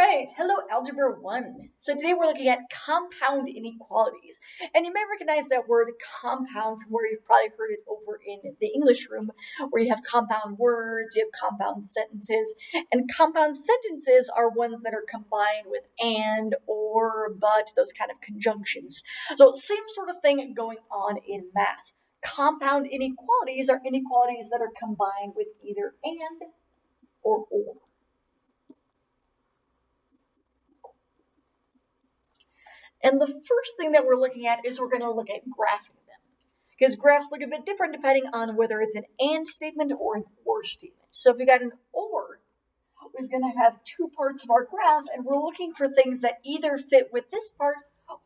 right, hello Algebra 1. So today we're looking at compound inequalities. And you may recognize that word compound from where you've probably heard it over in the English room, where you have compound words, you have compound sentences, and compound sentences are ones that are combined with and, or, but, those kind of conjunctions. So same sort of thing going on in math. Compound inequalities are inequalities that are combined with either and or. And the first thing that we're looking at is we're going to look at graphing them. Because graphs look a bit different depending on whether it's an and statement or an or statement. So if we got an or, we're going to have two parts of our graph, and we're looking for things that either fit with this part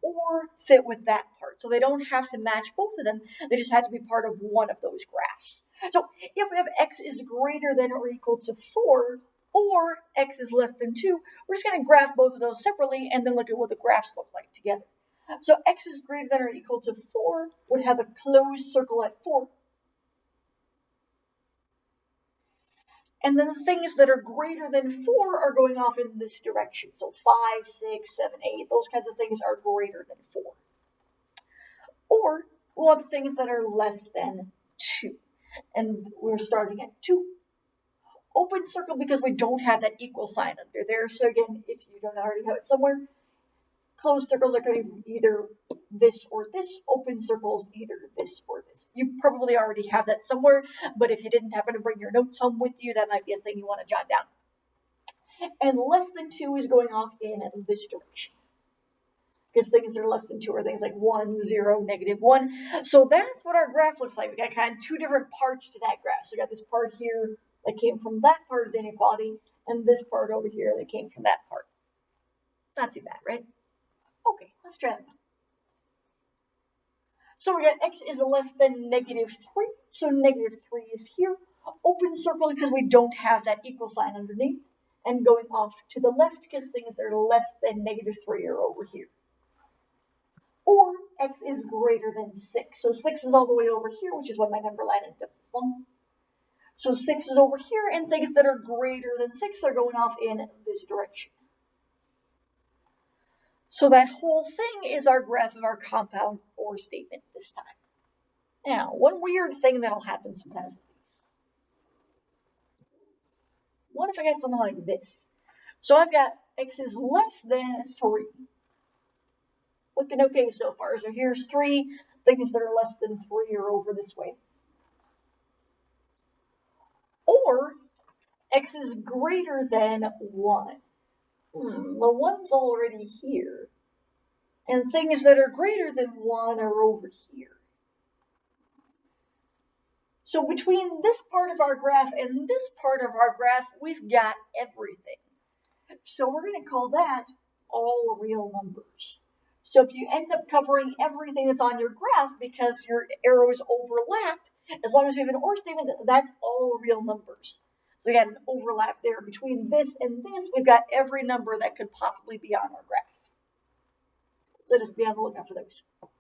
or fit with that part. So they don't have to match both of them, they just have to be part of one of those graphs. So if we have x is greater than or equal to 4, or x is less than 2, we're just going to graph both of those separately and then look at what the graphs look like together. So x is greater than or equal to 4 would have a closed circle at 4. And then the things that are greater than 4 are going off in this direction. So 5, 6, 7, 8, those kinds of things are greater than 4. Or we'll have things that are less than 2. And we're starting at 2. Open circle because we don't have that equal sign under there. So again, if you don't already have it somewhere, closed circles are going to be either this or this. Open circles, either this or this. You probably already have that somewhere, but if you didn't happen to bring your notes home with you, that might be a thing you want to jot down. And less than 2 is going off in this direction. Because things that are less than 2 are things like 1, 0, negative 1. So that's what our graph looks like. We got kind of two different parts to that graph. So we got this part here that came from that part of the inequality, and this part over here that came from that part. Not too bad, right? Okay, let's try that. So we got x is less than negative 3, so negative 3 is here. Open circle because we don't have that equal sign underneath, and going off to the left because things that are less than negative 3 are over here. Or x is greater than 6, so 6 is all the way over here, which is why my number line ended up this long. So 6 is over here, and things that are greater than 6 are going off in this direction. So that whole thing is our graph of our compound or statement this time. Now, one weird thing that'll happen sometimes with these. What if I got something like this? So I've got x is less than 3. Looking okay so far. So here's 3. Things that are less than 3 are over this way. Or x is greater than 1. Well, 1's already here. And things that are greater than 1 are over here. So between this part of our graph and this part of our graph, we've got everything. So we're going to call that all real numbers. So if you end up covering everything that's on your graph because your arrows overlap, as long as you have an or statement, that's all real numbers. So we got an overlap there between this and this. We've got every number that could possibly be on our graph. So just be on the lookout for those. All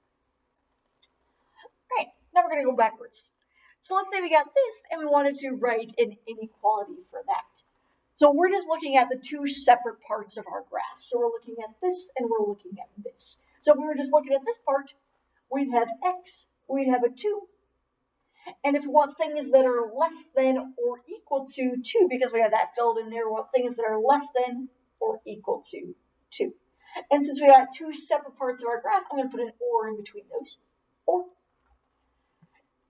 right, now we're going to go backwards. So let's say we got this and we wanted to write an inequality for that. So we're just looking at the two separate parts of our graph. So we're looking at this and we're looking at this. So if we were just looking at this part, we'd have x, we'd have a 2. And if we want things that are less than or equal to 2, because we have that filled in there, we want things that are less than or equal to 2. And since we got two separate parts of our graph, I'm going to put an or in between those. Or.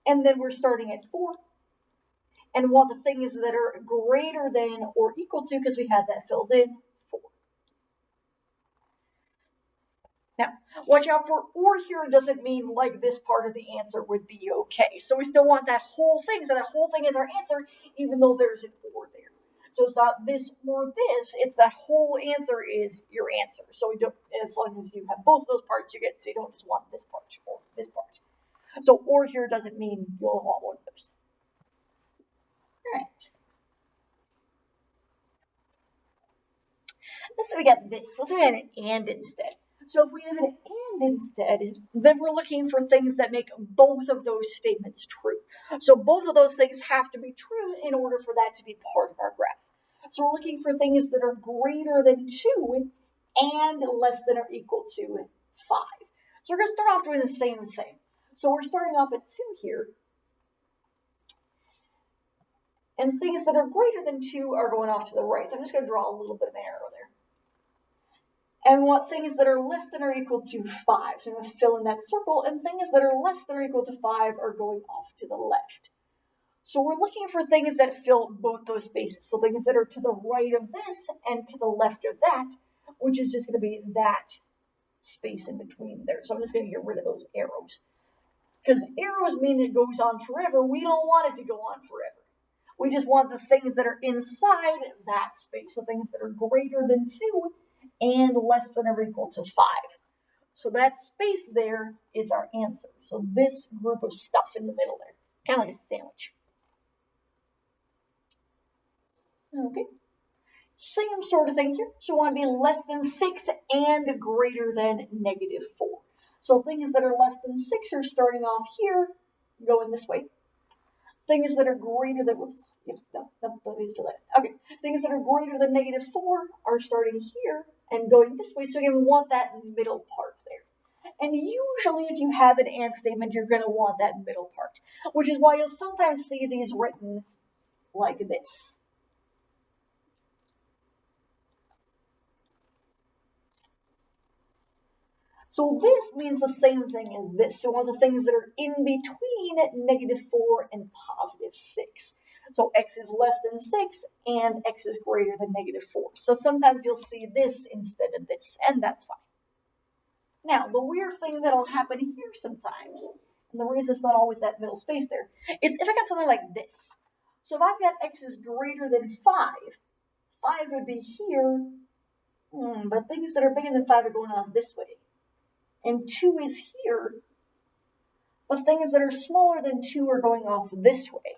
And then we're starting at 4. And want the things that are greater than or equal to, because we had that filled in, 4. Now, watch out for or here doesn't mean like this part of the answer would be okay. So we still want that whole thing. So that whole thing is our answer, even though there's an or there. So it's not this or this, it's that whole answer is your answer. So we don't, as long as you have both of those parts, you get, so you don't just want this part or this part. So or here doesn't mean you'll want one of those. All right. Let's say we got this. Let's say we had an and instead. So if we have an and instead, then we're looking for things that make both of those statements true. So both of those things have to be true in order for that to be part of our graph. So we're looking for things that are greater than 2 and less than or equal to 5. So we're going to start off doing the same thing. So we're starting off at 2 here. And things that are greater than 2 are going off to the right. So I'm just going to draw a little bit of an arrow there. And we want things that are less than or equal to 5. So I'm going to fill in that circle. And things that are less than or equal to 5 are going off to the left. So we're looking for things that fill both those spaces. So things that are to the right of this and to the left of that, which is just going to be that space in between there. So I'm just going to get rid of those arrows. Because arrows mean it goes on forever. We don't want it to go on forever. We just want the things that are inside that space. So things that are greater than 2 and less than or equal to 5. So that space there is our answer. So this group of stuff in the middle there, kind of like a sandwich. Okay, same sort of thing here. So we want to be less than 6 and greater than -4. So things that are less than 6 are starting off here, going this way. Things that are greater than, whoops, yep, no, okay. Things that are greater than -4 are starting here and going this way. So you're going to want that middle part there. And usually if you have an and statement, you're going to want that middle part, which is why you'll sometimes see these written like this. So this means the same thing as this. So one of the things that are in between -4 and +6. So x is less than 6 and x is greater than -4. So sometimes you'll see this instead of this, and that's fine. Now, the weird thing that'll happen here sometimes, and the reason it's not always that middle space there, is if I got something like this. So if I've got x is greater than 5, 5 would be here, but things that are bigger than 5 are going on this way. And 2 is here, but things that are smaller than 2 are going off this way.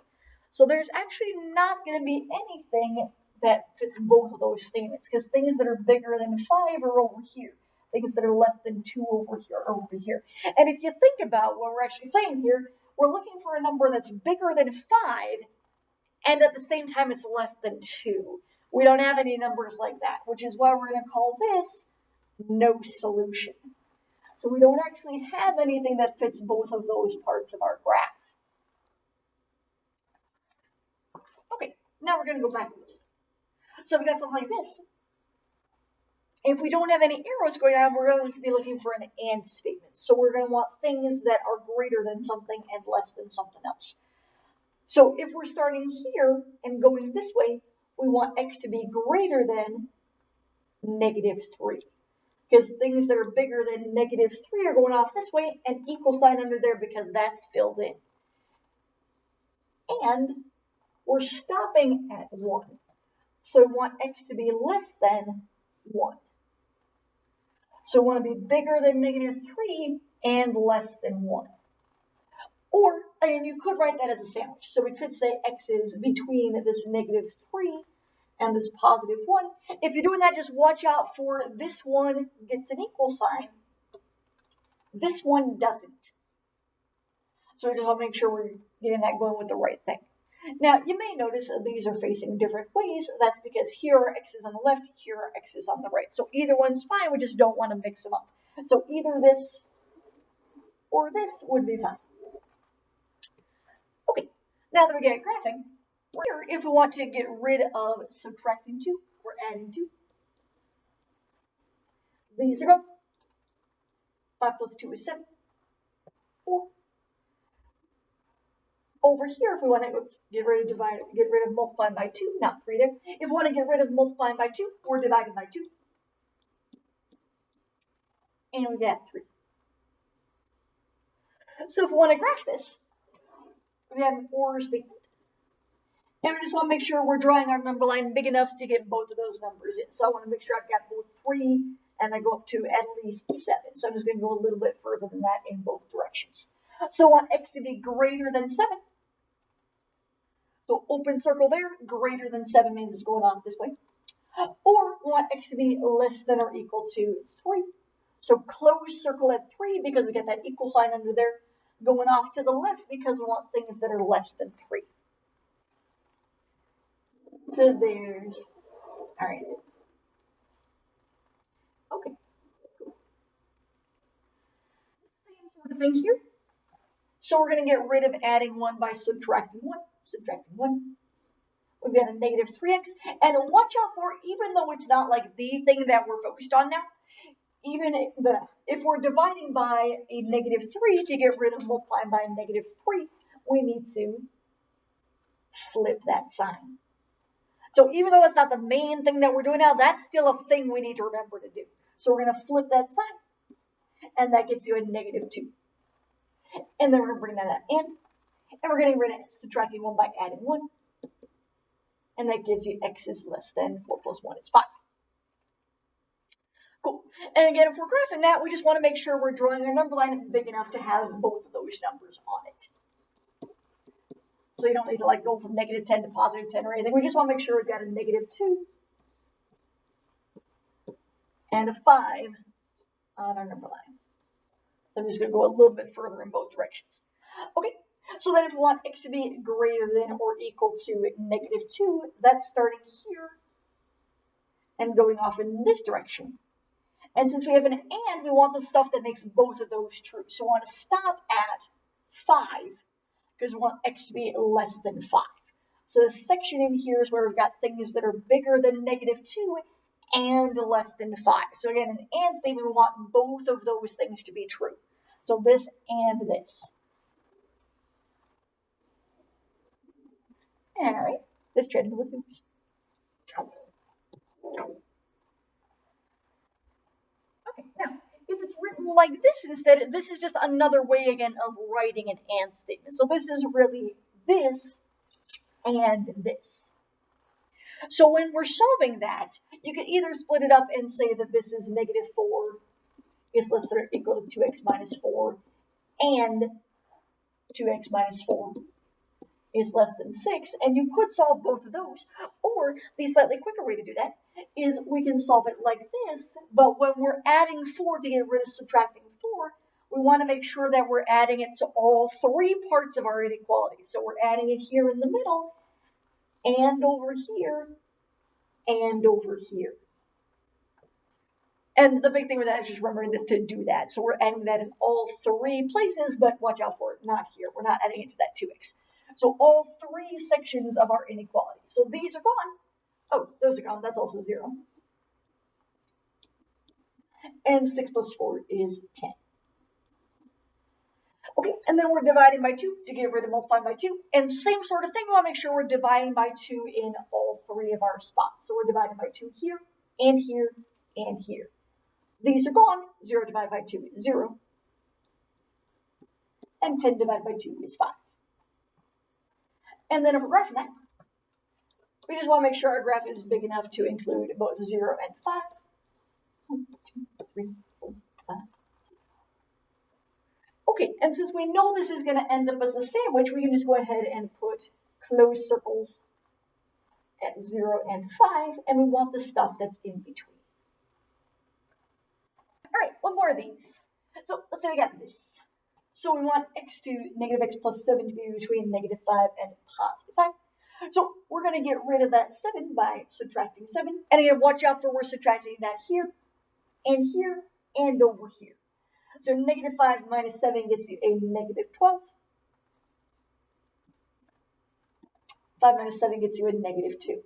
So there's actually not going to be anything that fits both of those statements, because things that are bigger than 5 are over here. Things that are less than 2 over here are over here. And if you think about what we're actually saying here, we're looking for a number that's bigger than 5, and at the same time it's less than 2. We don't have any numbers like that, which is why we're going to call this no solution. So we don't actually have anything that fits both of those parts of our graph. Okay, now we're going to go backwards. So we got something like this. If we don't have any arrows going on, we're going to be looking for an and statement. So we're going to want things that are greater than something and less than something else. So if we're starting here and going this way, we want x to be greater than -3. Because things that are bigger than -3 are going off this way, and equal sign under there because that's filled in. And we're stopping at 1. So we want x to be less than 1. So we want to be bigger than -3 and less than 1. Or, I mean, you could write that as a sandwich. So we could say x is between this -3 and this +1. If you're doing that, just watch out for this one gets an equal sign. This one doesn't. So we just want to make sure we're getting that going with the right thing. Now, you may notice that these are facing different ways. That's because here are x's on the left, here are x's on the right. So either one's fine, we just don't want to mix them up. So either this or this would be fine. Okay, now that we get graphing, here, if we want to get rid of subtracting 2 or adding 2, these are gone. 5 plus 2 is 7. 4. Over here, if we want to get rid of multiplying by 2, not 3 there. If we want to get rid of multiplying by 2, we're dividing by 2. And we got 3. So if we want to graph this, we have an or statement. And we just want to make sure we're drawing our number line big enough to get both of those numbers in. So I want to make sure I've got both 3 and I go up to at least 7. So I'm just going to go a little bit further than that in both directions. So I want x to be greater than 7. So open circle there, greater than 7 means it's going off this way. Or we want x to be less than or equal to 3. So close circle at 3 because we get that equal sign under there. Going off to the left because we want things that are less than 3. So there's All right. Okay. Same sort of thing here. So we're going to get rid of adding 1 by subtracting 1. Subtracting 1. We've got a negative 3x. And watch out for, even though it's not like the thing that we're focused on now, even if we're dividing by a negative 3 to get rid of multiplying by a negative 3, we need to flip that sign. So even though that's not the main thing that we're doing now, that's still a thing we need to remember to do. So we're going to flip that sign, and that gets you a negative 2. And then we're going to bring that in, and we're getting rid of subtracting 1 by adding 1. And that gives you x is less than 4 plus 1 is 5. Cool. And again, if we're graphing that, we just want to make sure we're drawing our number line big enough to have both of those numbers on it. So you don't need to like go from negative 10 to positive 10 or anything. We just want to make sure we've got a negative 2 and a 5 on our number line. So I'm just going to go a little bit further in both directions. Okay, so then if we want x to be greater than or equal to negative 2, that's starting here and going off in this direction. And since we have an and, we want the stuff that makes both of those true. So we want to stop at 5 because we want x to be less than 5. So the section in here is where we've got things that are bigger than negative 2 and less than 5. So again, an and statement, we want both of those things to be true. So this and this. All right, let's try to do with oops. Okay, now, if it's written like this instead, this is just another way again of writing an and statement. So this is really this and this. So when we're solving that, you can either split it up and say that this is negative 4 is less than or equal to 2x minus 4 and 2x minus 4 is less than 6, and you could solve both of those. Or the slightly quicker way to do that is we can solve it like this, but when we're adding 4 to get rid of subtracting 4, we want to make sure that we're adding it to all 3 parts of our inequality. So we're adding it here in the middle, and over here, and over here. And the big thing with that is just remembering to do that. So we're adding that in all 3 places, but watch out for it, not here. We're not adding it to that 2x. So all 3 sections of our inequality. So these are gone. Oh, those are gone. That's also 0. And 6 plus 4 is 10. Okay, and then we're dividing by 2 to get rid of multiplying by 2. And same sort of thing, we want to make sure we're dividing by 2 in all 3 of our spots. So we're dividing by 2 here, and here, and here. These are gone. 0 divided by 2 is 0. And 10 divided by 2 is 5. And then if we're graphing that, we just want to make sure our graph is big enough to include both 0 and 5. 1, 2, 3, 4, 5. Okay, and since we know this is going to end up as a sandwich, we can just go ahead and put closed circles at 0 and 5, and we want the stuff that's in between. All right, one more of these. So let's say we got this. So we want x to negative x plus 7 to be between negative 5 and positive 5. So we're going to get rid of that 7 by subtracting 7. And again, watch out for we're subtracting that here, and over here. So negative 5 minus 7 gets you a negative 12. 5 minus 7 gets you a negative 2.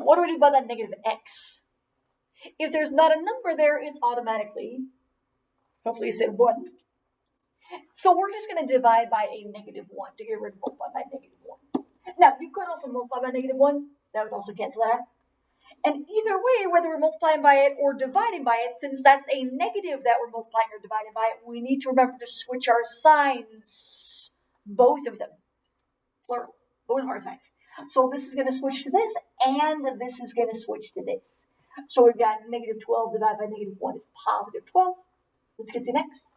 What do we do about that negative x? If there's not a number there, it's automatically, hopefully it said 1. So we're just going to divide by a negative 1 to get rid of multiply by negative 1. Now, you could also multiply by negative 1. That would also cancel that out. And either way, whether we're multiplying by it or dividing by it, since that's a negative that we're multiplying or dividing by it, we need to remember to switch our signs, both of them, plural, both of our signs. So this is going to switch to this, and this is going to switch to this. So we've got negative 12 divided by negative 1 is positive 12. Let's get to next.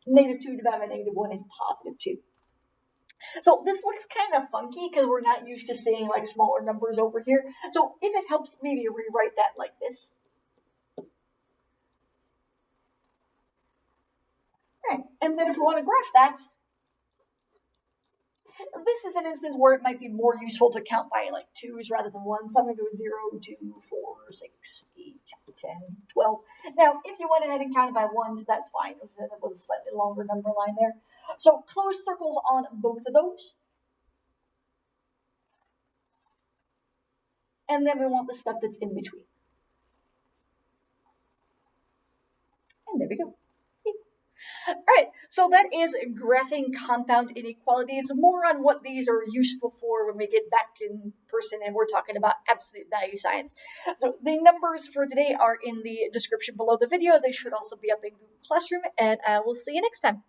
Negative 2 divided by negative 1 is positive 2. So this looks kind of funky because we're not used to seeing like smaller numbers over here. So if it helps, maybe rewrite that like this. All right, and then if we want to graph that, This is an instance where it might be more useful to count by like twos rather than ones. So I'm going to go 0, 2, 4, 6, 8, 10, 12. Now, if you went ahead and counted by ones, that's fine. We'll end up with a slightly longer number line there. So close circles on both of those. And then we want the stuff that's in between. And there we go. All right, so that is graphing compound inequalities. More on what these are useful for when we get back in person and we're talking about absolute value science. So the numbers for today are in the description below the video. They should also be up in Google Classroom, and I will see you next time.